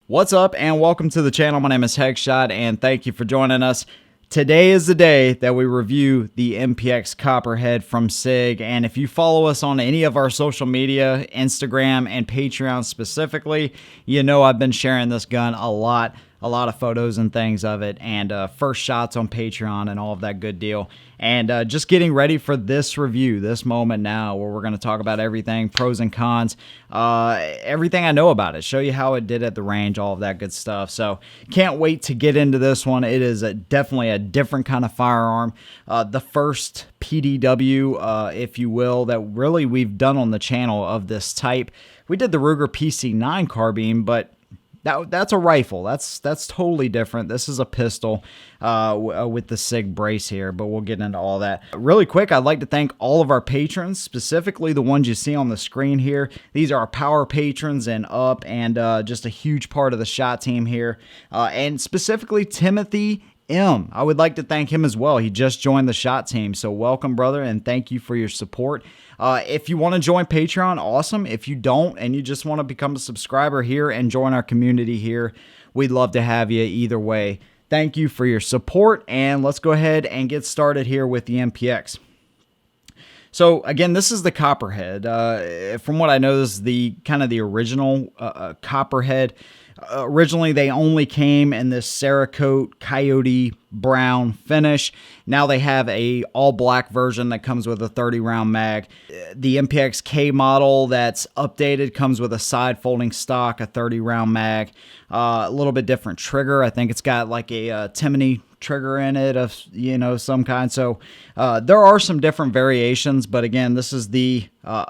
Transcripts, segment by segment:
What's up and welcome to the channel. My name is Headshot and thank you for joining us. Today is the day that we review the MPX Copperhead from Sig, and if you follow us on any of our social media, Instagram and Patreon specifically, you know I've been sharing this gun a lot of photos and things of it, and first shots on Patreon and all of that good deal. And just getting ready for this review, this moment now, where we're going to talk about everything, pros and cons, everything I know about it, show you how it did at the range, all of that good stuff. So can't wait to get into this one. It is definitely a different kind of firearm. The first PDW, if you will, that really we've done on the channel of this type. We did the Ruger PC9 carbine, but that's a rifle. That's totally different. This is a pistol with the Sig brace here, but we'll get into all that. Really quick, I'd like to thank all of our patrons, specifically the ones you see on the screen here. These are our power patrons and up, and just a huge part of the shot team here. And specifically Timothy M. I would like to thank him as well. He just joined the shot team, so welcome, brother, and thank you for your support. If you want to join Patreon, awesome. If you don't and you just want to become a subscriber here and join our community here, we'd love to have you either way. Thank you for your support, and let's go ahead and get started here with the MPX. So again, this is the Copperhead. From what I know, this is the kind of the original Copperhead. Originally, they only came in this Cerakote Coyote brown finish. Now they have a all-black version that comes with a 30-round mag. The MPX K model that's updated comes with a side-folding stock, a 30-round mag, a little bit different trigger. I think it's got like a Timony trigger in it of, you know, some kind. So there are some different variations, but again, this is the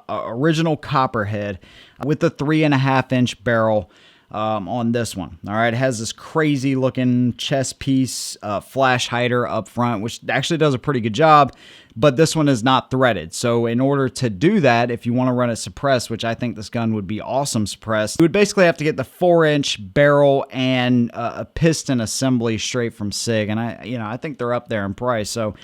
original Copperhead with the 3.5-inch barrel. On this one. All right, it has this crazy looking chest piece, flash hider up front, which actually does a pretty good job, but this one is not threaded. So in order to do that, if you want to run it suppressed, which I think this gun would be awesome suppressed, you would basically have to get the 4-inch barrel and a piston assembly straight from Sig, and I think they're up there in price. So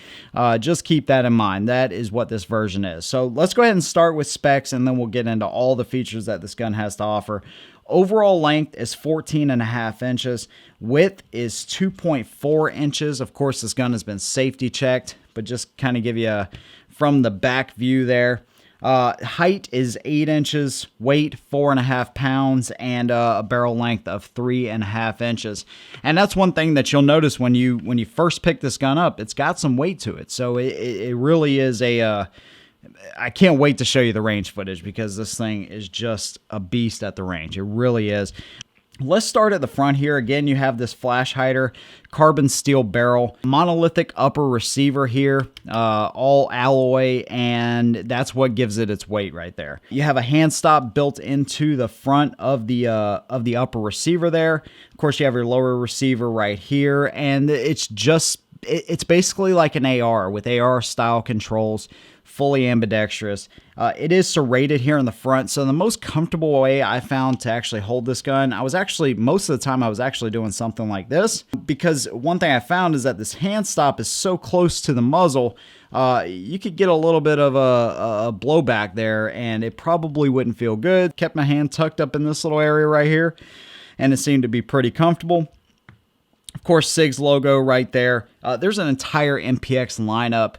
just keep that in mind. That is what this version is. So let's go ahead and start with specs, and then we'll get into all the features that this gun has to offer. Overall length is 14.5 inches. Width is 2.4 inches. Of course, this gun has been safety checked, but just kind of give you a from the back view there. Height is 8 inches, weight 4.5 pounds, and a barrel length of 3.5 inches. And that's one thing that you'll notice when you first pick this gun up. It's got some weight to it, so it really is a. I can't wait to show you the range footage because this thing is just a beast at the range. It really is. Let's start at the front here. Again, you have this flash hider, carbon steel barrel, monolithic upper receiver here, all alloy, and that's what gives it its weight right there. You have a hand stop built into the front of the upper receiver there. Of course, you have your lower receiver right here, and it's basically like an AR with AR style controls. Fully ambidextrous. It is serrated here in the front, so the most comfortable way I found to actually hold this gun, most of the time I was actually doing something like this, because one thing I found is that this hand stop is so close to the muzzle, you could get a little bit of a blowback there, and it probably wouldn't feel good. Kept my hand tucked up in this little area right here, and it seemed to be pretty comfortable. Of course, Sig's logo right there. There's an entire MPX lineup.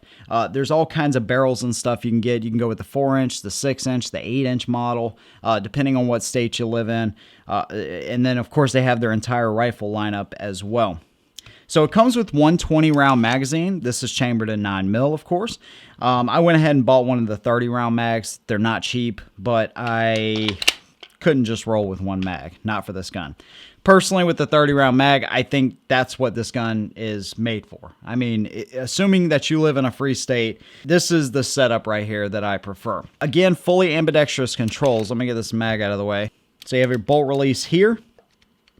There's all kinds of barrels and stuff you can get. You can go with the 4-inch, the 6-inch, the 8-inch model, depending on what state you live in. And then, of course, they have their entire rifle lineup as well. So it comes with one 20-round magazine. This is chambered in 9mm, of course. I went ahead and bought one of the 30-round mags. They're not cheap, but I couldn't just roll with one mag. Not for this gun. Personally, with the 30-round mag, I think that's what this gun is made for. I mean, assuming that you live in a free state, this is the setup right here that I prefer. Again, fully ambidextrous controls. Let me get this mag out of the way. So you have your bolt release here.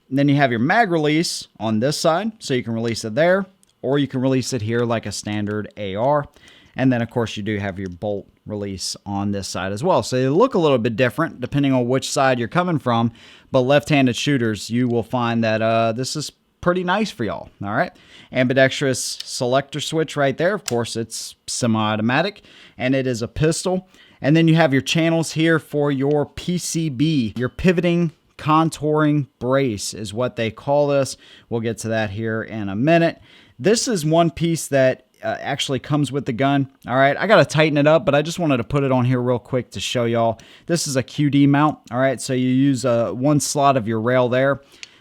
And then you have your mag release on this side, so you can release it there, or you can release it here like a standard AR. And then, of course, you do have your bolt release on this side as well. So they look a little bit different depending on which side you're coming from. But left-handed shooters, you will find that this is pretty nice for y'all. All right. Ambidextrous selector switch right there. Of course, it's semi-automatic, and it is a pistol. And then you have your channels here for your PCB, your pivoting contouring brace is what they call this. We'll get to that here in a minute. This is one piece that actually comes with the gun. All right, I got to tighten it up, but I just wanted to put it on here real quick to show y'all. This is a QD mount. All right, so you use one slot of your rail there,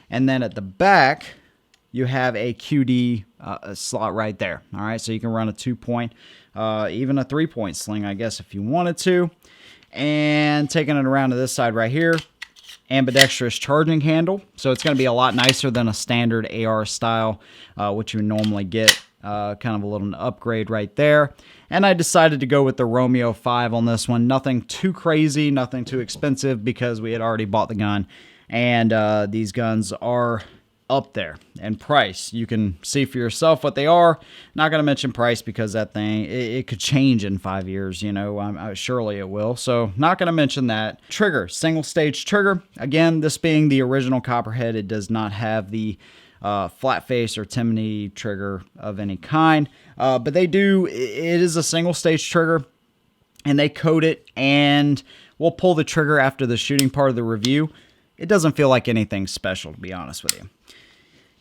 and then at the back, you have a QD slot right there. All right, so you can run a 2-point, even a 3-point sling, I guess, if you wanted to. And taking it around to this side right here, ambidextrous charging handle. So it's going to be a lot nicer than a standard AR style, which you normally get. Kind of a little upgrade right there. And I decided to go with the Romeo 5 on this one. Nothing too crazy, nothing too expensive, because we had already bought the gun. And these guns are up there in price. You can see for yourself what they are. Not going to mention price because that thing, it could change in 5 years, you know, surely it will. So not going to mention that. Trigger, single stage trigger. Again, this being the original Copperhead, it does not have the flat face or Timney trigger of any kind, but they do. It is a single stage trigger, and they coat it, and we'll pull the trigger after the shooting part of the review. It doesn't feel like anything special, to be honest with you.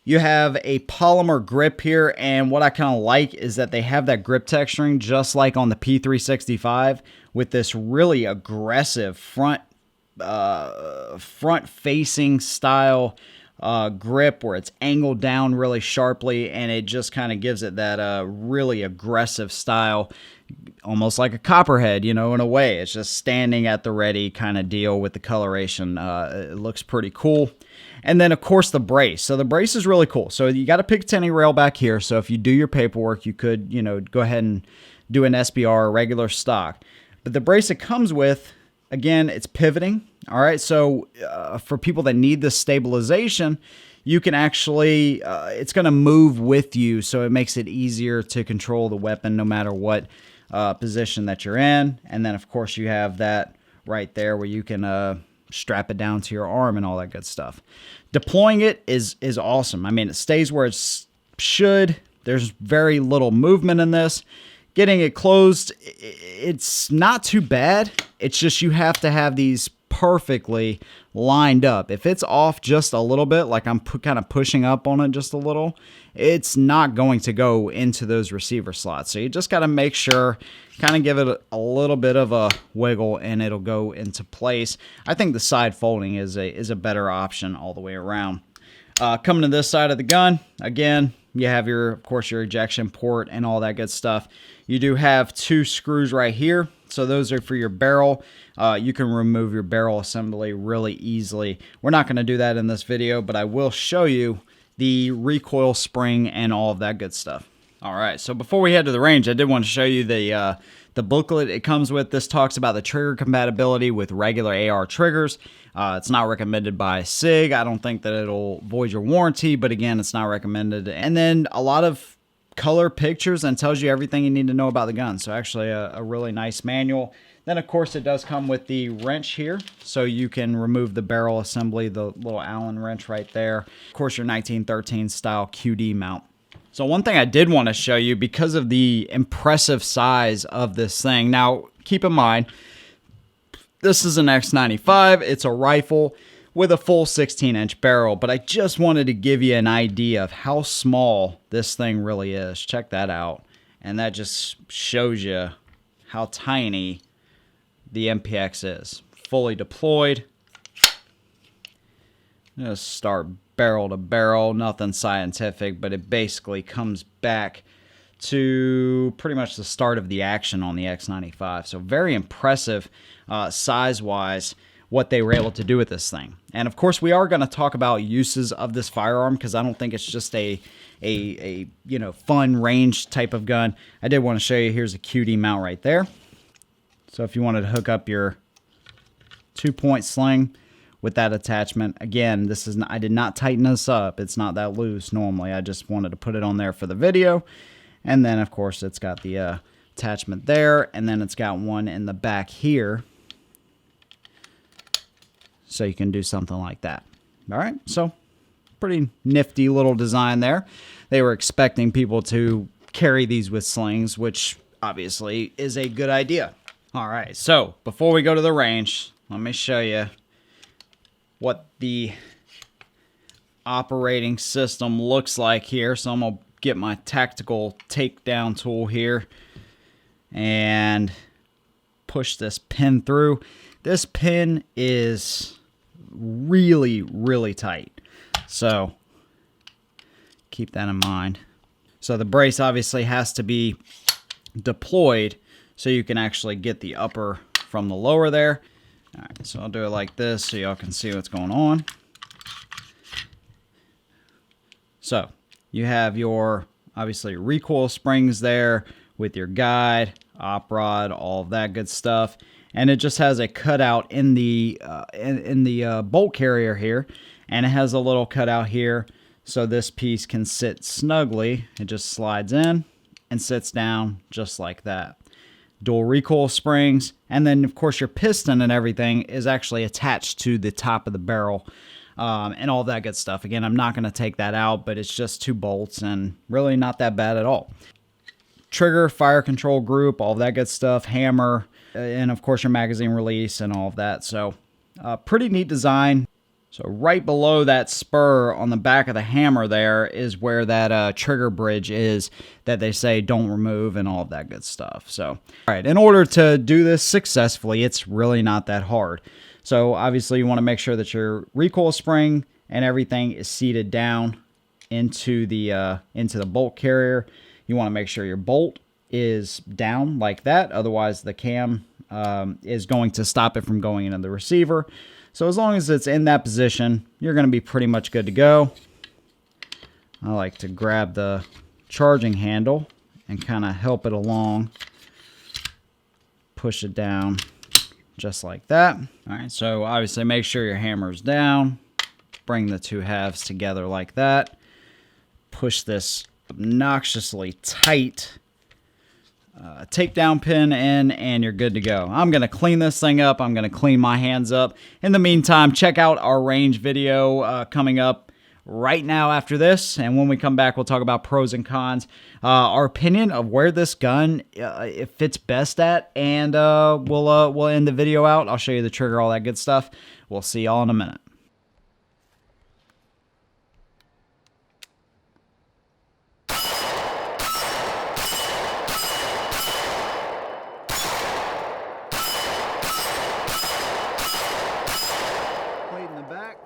You have a polymer grip here, and what I kind of like is that they have that grip texturing just like on the P365 with this really aggressive front-facing style grip where it's angled down really sharply, and it just kind of gives it that really aggressive style, almost like a Copperhead, you know, in a way. It's just standing at the ready kind of deal with the coloration. It looks pretty cool. And then, of course, the brace. So the brace is really cool. So you got a Picatinny rail back here. So if you do your paperwork, you could, you know, go ahead and do an SBR, regular stock. But the brace it comes with, again, it's pivoting. All right, so for people that need this stabilization, you can actually, it's going to move with you, so it makes it easier to control the weapon no matter what position that you're in. And then, of course, you have that right there where you can strap it down to your arm and all that good stuff. Deploying it is awesome. I mean, it stays where it should. There's very little movement in this. Getting it closed, it's not too bad. It's just you have to have these perfectly lined up. If it's off just a little bit, like I'm kind of pushing up on it just a little, it's not going to go into those receiver slots. So you just got to make sure, kind of give it a little bit of a wiggle, and it'll go into place. I think the side folding is a better option all the way around. Coming to this side of the gun, again, you have of course, your ejection port and all that good stuff. You do have 2 screws right here. So those are for your barrel. You can remove your barrel assembly really easily. We're not going to do that in this video, but I will show you the recoil spring and all of that good stuff. All right, so before we head to the range, I did want to show you the booklet it comes with. This talks about the trigger compatibility with regular AR triggers. It's not recommended by Sig. I don't think that it'll void your warranty, but again, it's not recommended. And then a lot of color pictures and tells you everything you need to know about the gun. So actually a really nice manual. Then of course it does come with the wrench here, so you can remove the barrel assembly, the little Allen wrench right there. Of course, your 1913 style QD mount. So one thing I did want to show you, because of the impressive size of this thing. Now keep in mind, this is an X95. It's a rifle with a full 16-inch barrel, but I just wanted to give you an idea of how small this thing really is. Check that out. And that just shows you how tiny the MPX is. Fully deployed. Just start barrel to barrel, nothing scientific, but it basically comes back to pretty much the start of the action on the X95. So very impressive size-wise what they were able to do with this thing. And of course, we are going to talk about uses of this firearm, because I don't think it's just a you know, fun range type of gun. I did want to show you, here's a QD mount right there. So if you wanted to hook up your 2-point sling with that attachment, again, this is not, I did not tighten this up. It's not that loose normally. I just wanted to put it on there for the video. And then of course it's got the attachment there, and then it's got one in the back here, so you can do something like that. All right, so pretty nifty little design there. They were expecting people to carry these with slings, which obviously is a good idea. All right, so before we go to the range, let me show you what the operating system looks like here. So I'm going to get my tactical takedown tool here and push this pin through. This pin is really, really tight, so keep that in mind. So the brace obviously has to be deployed so you can actually get the upper from the lower there. All right, so I'll do it like this so y'all can see what's going on. So you have your, obviously, recoil springs there with your guide, op rod, all of that good stuff. And it just has a cutout in the bolt carrier here, and it has a little cutout here so this piece can sit snugly. It just slides in and sits down just like that. Dual recoil springs, and then of course your piston and everything is actually attached to the top of the barrel. And all that good stuff. Again, I'm not going to take that out, but it's just 2 bolts and really not that bad at all. Trigger, fire control group, all that good stuff, hammer, and of course your magazine release and all of that. So pretty neat design. So right below that spur on the back of the hammer there is where that trigger bridge is that they say don't remove and all of that good stuff. So, all right, in order to do this successfully, it's really not that hard. So obviously you want to make sure that your recoil spring and everything is seated down into the bolt carrier. You want to make sure your bolt is down like that. Otherwise the cam is going to stop it from going into the receiver. So as long as it's in that position, you're going to be pretty much good to go. I like to grab the charging handle and kind of help it along. Push it down. Just like that. All right, so obviously make sure your hammer's down. Bring the 2 halves together like that. Push this obnoxiously tight takedown pin in, and you're good to go. I'm going to clean this thing up. I'm going to clean my hands up. In the meantime, check out our range video coming up right now after this, and when we come back, we'll talk about pros and cons, our opinion of where this gun it fits best at, and we'll end the video out. I'll show you the trigger, all that good stuff. We'll see y'all in a minute. Plate in the back.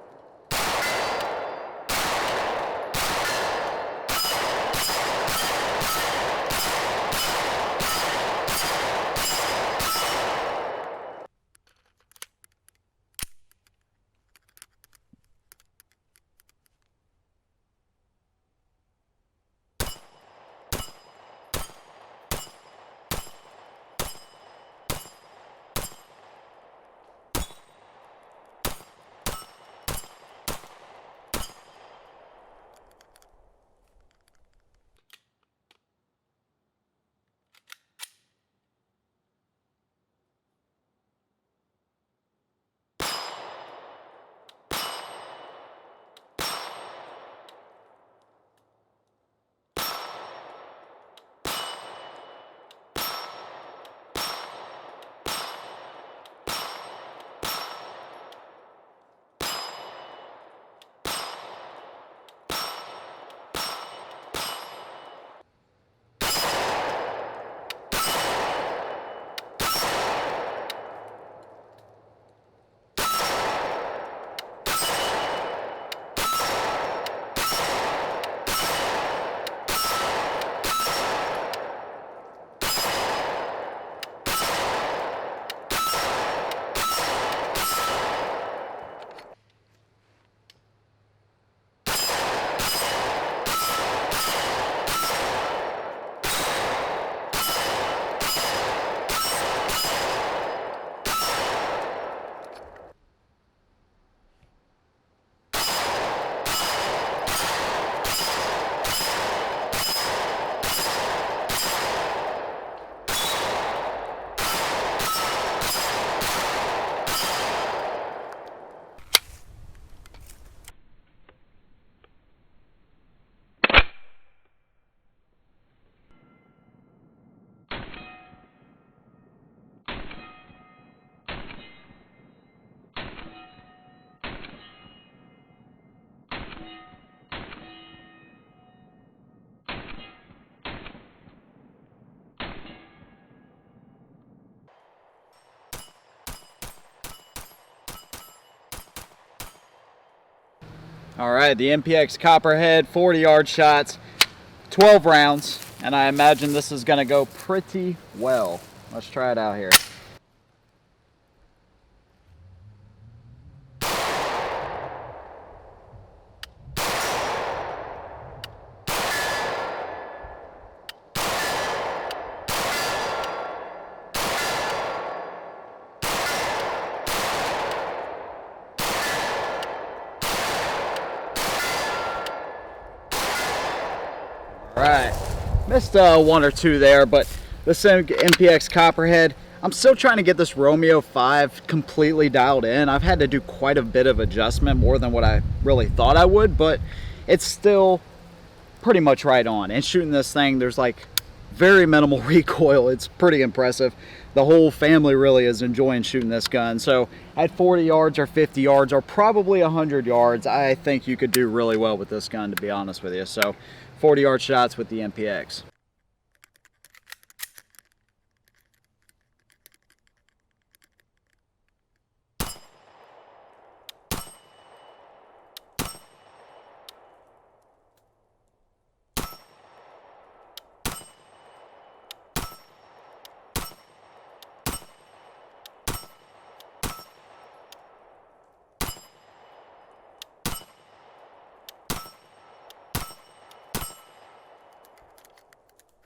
All right, the MPX Copperhead, 40-yard shots, 12 rounds, and I imagine this is gonna go pretty well. Let's try it out here. All right, missed one or two there, but this MPX Copperhead, I'm still trying to get this Romeo 5 completely dialed in. I've had to do quite a bit of adjustment, more than what I really thought I would, but it's still pretty much right on. And shooting this thing, there's like very minimal recoil. It's pretty impressive. The whole family really is enjoying shooting this gun. So at 40 yards or 50 yards or probably 100 yards, I think you could do really well with this gun, to be honest with you. So 40-yard shots with the MPX.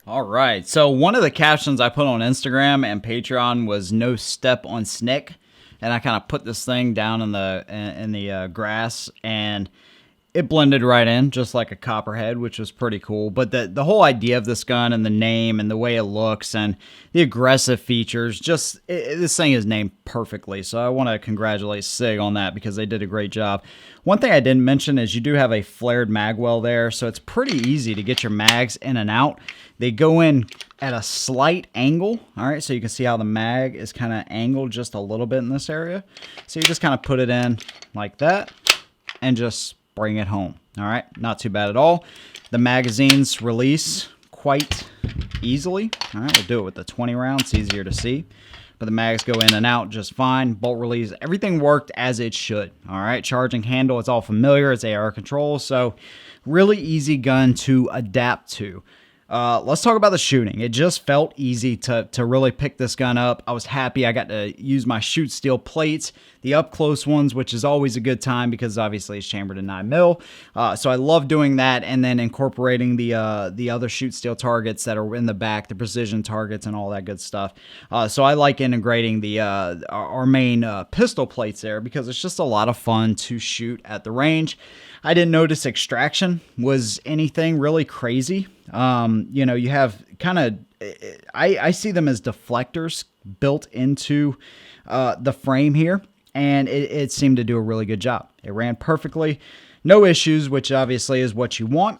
All right, so one of the captions I put on Instagram and Patreon was "No step on Snek," and I kind of put this thing down in the grass, and it blended right in, just like a Copperhead, which was pretty cool. But the whole idea of this gun and the name and the way it looks and the aggressive features, this thing is named perfectly. So I want to congratulate Sig on that, because they did a great job. One thing I didn't mention is you do have a flared mag well there, so it's pretty easy to get your mags in and out. They go in at a slight angle, all right, so you can see how the mag is kind of angled just a little bit in this area. So you just kind of put it in like that and just bring it home. All right, not too bad at all. The magazines release quite easily. All right, we'll do it with the 20 round. It's easier to see, but the mags go in and out just fine. Bolt release, everything worked as it should. All right, charging handle, it's all familiar. It's AR control, so really easy gun to adapt to. Let's talk about the shooting. It just felt easy to really pick this gun up. I was happy I got to use my shoot steel plates, the up close ones, which is always a good time because obviously it's chambered in 9mm. So I love doing that, and then incorporating the other shoot steel targets that are in the back, the precision targets and all that good stuff. So I like integrating our main pistol plates there, because it's just a lot of fun to shoot at the range. I didn't notice extraction was anything really crazy. You know, you have kind of, I see them as deflectors built into the frame here, and it seemed to do a really good job. It ran perfectly, no issues, which obviously is what you want.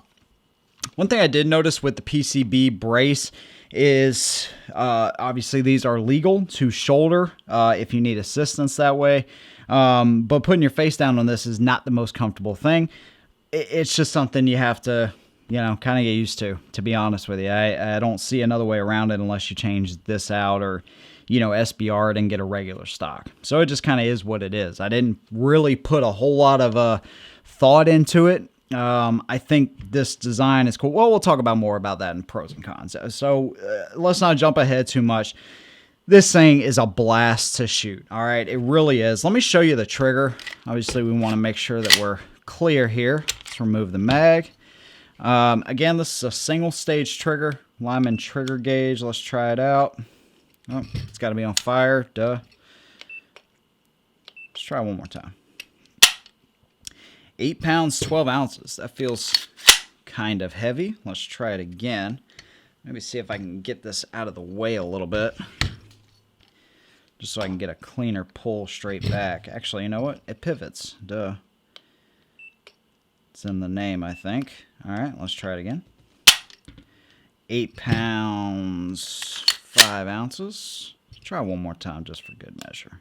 One thing I did notice with the PCB brace is obviously these are legal to shoulder if you need assistance that way. But putting your face down on this is not the most comfortable thing. It's just something you have to, you know, kind of get used to be honest with you. I don't see another way around it unless you change this out or, you know, SBR it and get a regular stock. So it just kind of is what it is. I didn't really put a whole lot of thought into it. I think this design is cool. Well, we'll talk about more about that in pros and cons. So let's not jump ahead too much. This thing is a blast to shoot. All right, it really is. Let me show you the trigger. Obviously, we want to make sure that we're clear here. Let's remove the mag. Again, this is a single stage trigger. Lyman trigger gauge. Let's try it out. Oh, it's got to be on fire. Duh. Let's try one more time. 8 pounds, 12 ounces. That feels kind of heavy. Let's try it again. Maybe see if I can get this out of the way a little bit, just so I can get a cleaner pull straight back. Actually, you know what? It pivots. Duh. It's in the name, I think. All right, let's try it again. 8 pounds, 5 ounces. Let's try one more time just for good measure.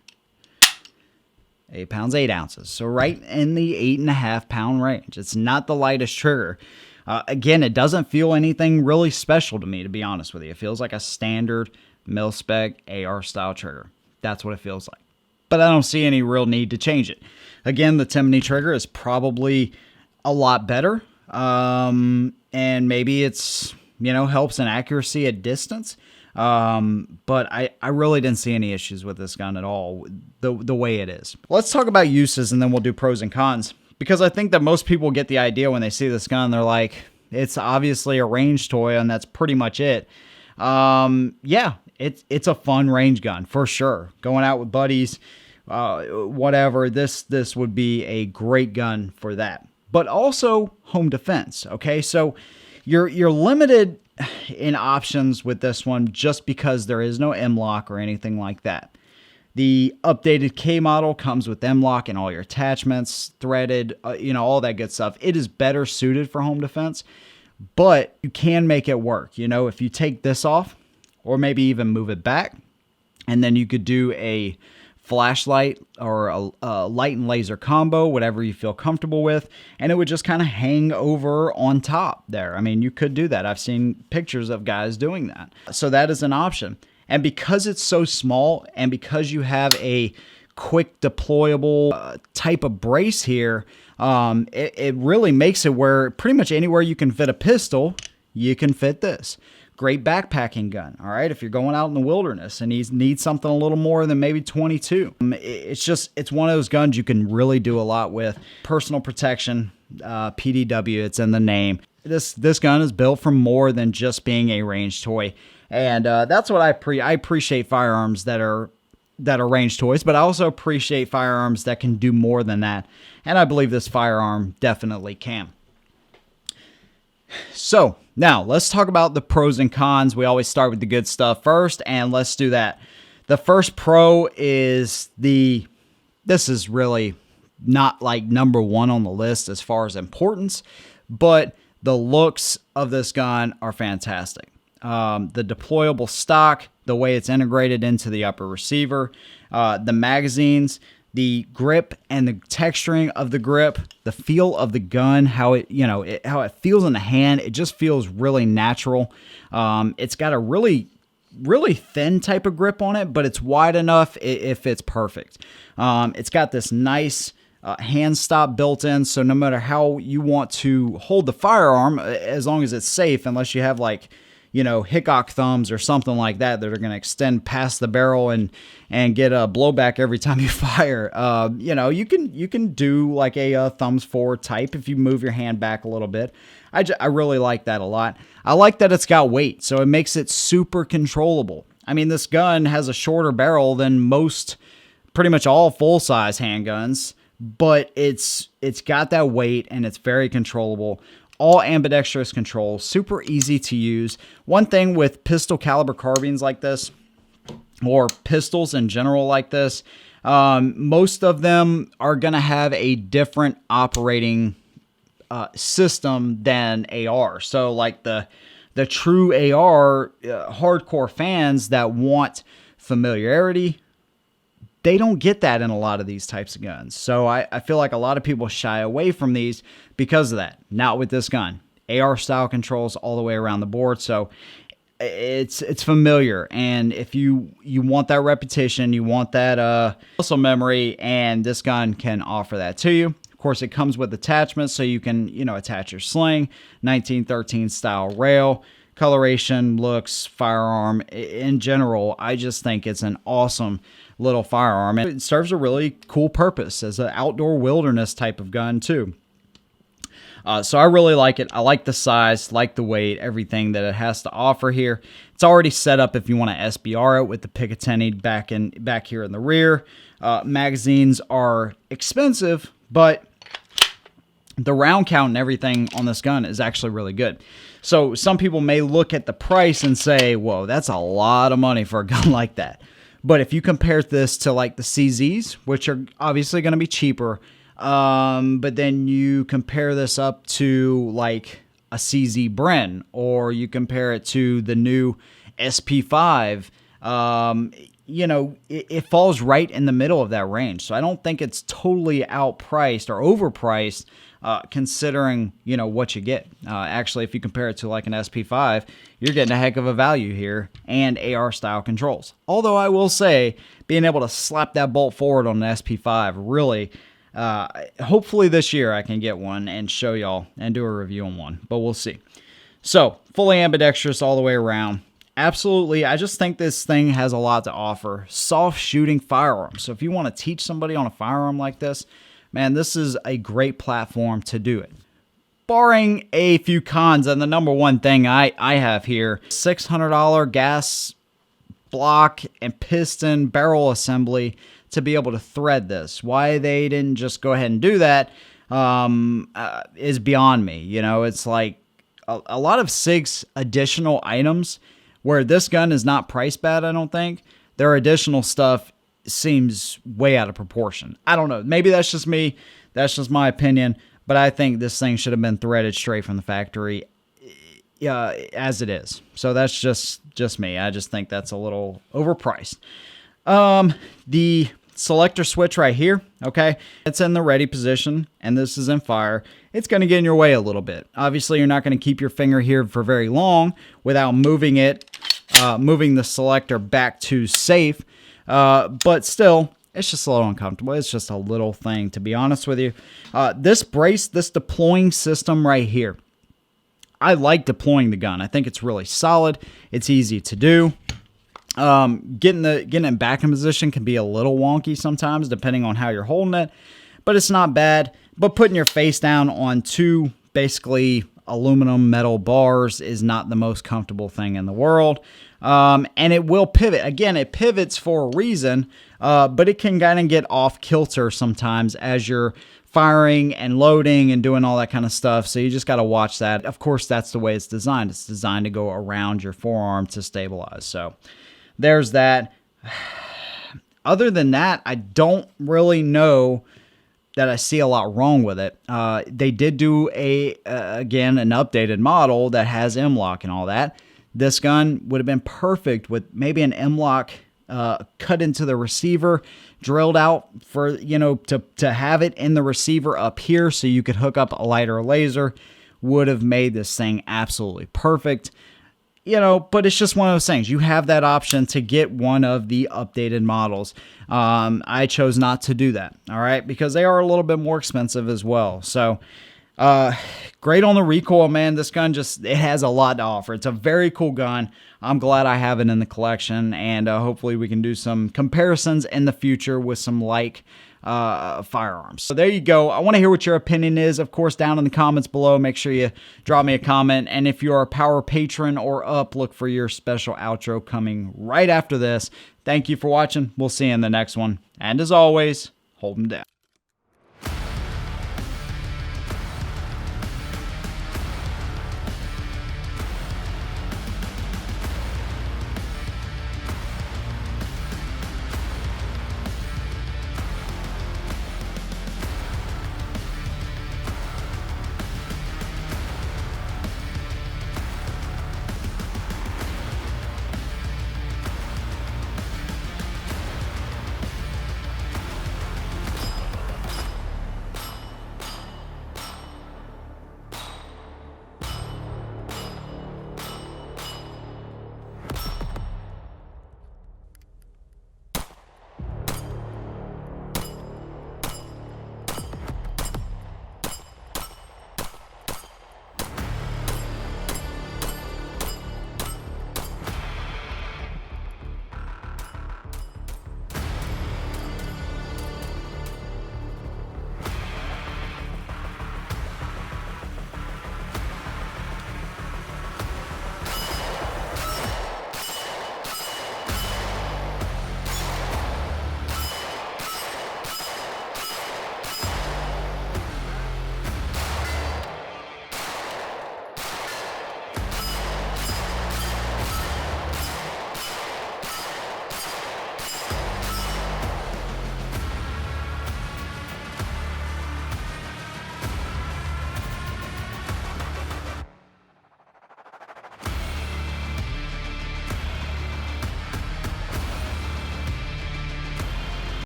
8 pounds, 8 ounces. So right in the 8.5 pound range. It's not the lightest trigger. Again, it doesn't feel anything really special to me, to be honest with you. It feels like a standard mil-spec AR style trigger. That's what it feels like. But I don't see any real need to change it. Again, the Timney trigger is probably a lot better. And maybe it's, helps in accuracy at distance. But I really didn't see any issues with this gun at all, the way it is. Let's talk about uses, and then we'll do pros and cons, because I think that most people get the idea when they see this gun. They're like, it's obviously a range toy, and that's pretty much it. Yeah, it's a fun range gun for sure. Going out with buddies, whatever, this would be a great gun for that. But also home defense. Okay, so you're limited in options with this one just because there is no M-LOK or anything like that. The updated K model comes with M-LOK and all your attachments, threaded, all that good stuff. It is better suited for home defense, but you can make it work. If you take this off, or maybe even move it back, and then you could do a flashlight or a light and laser combo, whatever you feel comfortable with, and it would just kind of hang over on top there. I mean, you could do that. I've seen pictures of guys doing that. So that is an option. And because it's so small, and because you have a quick deployable type of brace here, it really makes it where pretty much anywhere you can fit a pistol, you can fit this. Great backpacking gun, all right, if you're going out in the wilderness and you need something a little more than maybe 22. It's one of those guns you can really do a lot with. Personal protection, PDW, it's in the name. This gun is built for more than just being a range toy, and that's what I appreciate firearms that are range toys, but I also appreciate firearms that can do more than that, and I believe this firearm definitely can. So now let's talk about the pros and cons. We always start with the good stuff first, and let's do that. The first pro is this is really not like number one on the list as far as importance, but the looks of this gun are fantastic. The deployable stock, the way it's integrated into the upper receiver, the magazines, the grip and the texturing of the grip, the feel of the gun, how it feels in the hand, it just feels really natural. It's got a really thin type of grip on it, but it's wide enough it fits perfect. It's got this nice hand stop built in, so no matter how you want to hold the firearm, as long as it's safe, unless you have like Hickok thumbs or something like that are going to extend past the barrel and get a blowback every time you fire. You can do like a thumbs forward type if you move your hand back a little bit. I really like that a lot. I like that it's got weight, so it makes it super controllable. I mean, this gun has a shorter barrel than pretty much all full-size handguns, but it's got that weight and it's very controllable. All ambidextrous controls, super easy to use. One thing with pistol caliber carbines like this, or pistols in general like this, most of them are going to have a different operating system than AR. So like the true AR hardcore fans that want familiarity, they don't get that in a lot of these types of guns. So I feel like a lot of people shy away from these because of that. Not with this gun. AR style controls all the way around the board. So it's familiar. And if you want that repetition, you want that muscle memory, and this gun can offer that to you. Of course, it comes with attachments, so you can attach your sling, 1913 style rail, coloration, looks, firearm. In general, I just think it's an awesome little firearm, and it serves a really cool purpose as an outdoor wilderness type of gun too. So I really like it. I like the size, like the weight, everything that it has to offer here. It's already set up if you want to SBR it with the Picatinny back here in the rear. Magazines are expensive, but the round count and everything on this gun is actually really good. So some people may look at the price and say, whoa, that's a lot of money for a gun like that. But if you compare this to like the CZs, which are obviously going to be cheaper, but then you compare this up to like a CZ Bren, or you compare it to the new SP5, it falls right in the middle of that range. So I don't think it's totally outpriced or overpriced, considering, what you get. Actually, if you compare it to like an SP5, you're getting a heck of a value here, and AR style controls. Although I will say, being able to slap that bolt forward on an SP5, really, Hopefully this year I can get one and show y'all and do a review on one, but we'll see. So fully ambidextrous all the way around. Absolutely, I just think this thing has a lot to offer. Soft shooting firearms. So if you want to teach somebody on a firearm like this, man, this is a great platform to do it. Barring a few cons, and the number one thing I have here, $600 gas block and piston barrel assembly to be able to thread this. Why they didn't just go ahead and do that is beyond me. You know, it's like a lot of SIG's additional items where this gun is not priced bad, I don't think. Their additional stuff seems way out of proportion. I don't know. Maybe that's just me. That's just my opinion. But I think this thing should have been threaded straight from the factory as it is. So that's just me. I just think that's a little overpriced. The selector switch right here, okay, it's in the ready position, and this is in fire. It's going to get in your way a little bit. Obviously, you're not going to keep your finger here for very long without moving it, moving the selector back to safe. But still, it's just a little uncomfortable. It's just a little thing, to be honest with you. This brace, this deploying system right here, I like deploying the gun. I think it's really solid. It's easy to do. Getting it back in position can be a little wonky sometimes, depending on how you're holding it, but it's not bad. But putting your face down on two basically aluminum metal bars is not the most comfortable thing in the world. And it will pivot. Again, it pivots for a reason, but it can kind of get off kilter sometimes as you're firing and loading and doing all that kind of stuff. So you just got to watch that. Of course, that's the way it's designed. It's designed to go around your forearm to stabilize. So there's that. Other than that, I don't really know that I see a lot wrong with it. They did do again, an updated model that has M-LOK and all that. This gun would have been perfect with maybe an M-LOK cut into the receiver, drilled out for, you know, to have it in the receiver up here so you could hook up a lighter laser. Would have made this thing absolutely perfect. You know, but it's just one of those things. You have that option to get one of the updated models. I chose not to do that, all right, because they are a little bit more expensive as well. So, great on the recoil, man. This gun it has a lot to offer. It's a very cool gun. I'm glad I have it in the collection, and hopefully we can do some comparisons in the future with some firearms. So there you go. I want to hear what your opinion is. Of course, down in the comments below, make sure you drop me a comment. And if you're a Power Patron or up, look for your special outro coming right after this. Thank you for watching. We'll see you in the next one. And as always, hold them down.